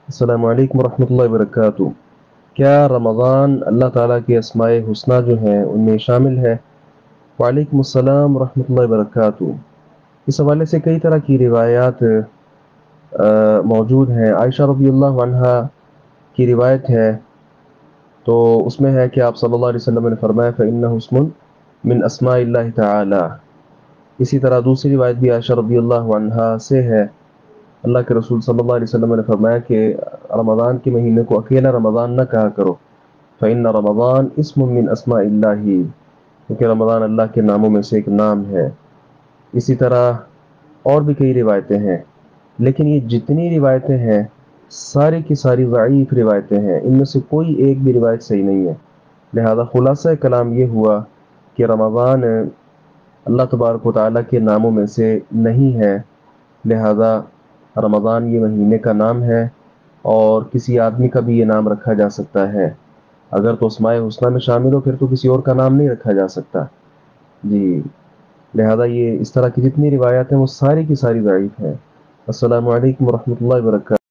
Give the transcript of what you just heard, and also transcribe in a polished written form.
अस्सलाम वालेकुम रहमतुल्लाहि वबरकातुहू। क्या रमज़ान अल्लाह ताला के अस्माए हुस्ना जो हैं उनमें शामिल है? वालेकुम अस्सलाम रहमतुल्लाहि वबरकातुहू। इस हवाले से कई तरह की रिवायात मौजूद हैं। आयशा रज़ियल्लाहु अन्हा की रिवायत है, तो उसमें है कि आप सल्लल्लाहु अलैहि वसल्लम ने फरमाया फ़इन्नहु इस्मुन मिन अस्माइल्लाहि तआला। इसी तरह दूसरी रिवायत भी आयशा रज़ियल्लाहु अन्हा से है। अल्लाह के रसूल सल्लल्लाहु अलैहि वसल्लम ने फरमाया कि रमज़ान के महीने को अकेला रमज़ान न कहा करो, फ़इन्न रमज़ान इस्मुम मिन अस्माइल्लाहि, क्योंकि रमज़ान अल्लाह के नामों में से एक नाम है। इसी तरह और भी कई रिवायतें हैं, लेकिन ये जितनी रिवायतें हैं सारी की सारी ज़ईफ़ रिवायतें हैं, इनमें से कोई एक भी रिवायत सही नहीं है। लिहाजा खुलासा कलाम ये हुआ कि रमज़ान अल्लाह तबारक व तआला के नामों में से नहीं है। लिहाजा रमज़ान ये महीने का नाम है और किसी आदमी का भी ये नाम रखा जा सकता है। अगर तो अस्माए हुस्ना में शामिल हो फिर तो किसी और का नाम नहीं रखा जा सकता। जी, लिहाजा ये इस तरह की जितनी रिवायत हैं वो सारी की सारी ज़ईफ़ हैं। अस्सलामु अलैकुम व रहमतुल्लाहि व बरकातहू।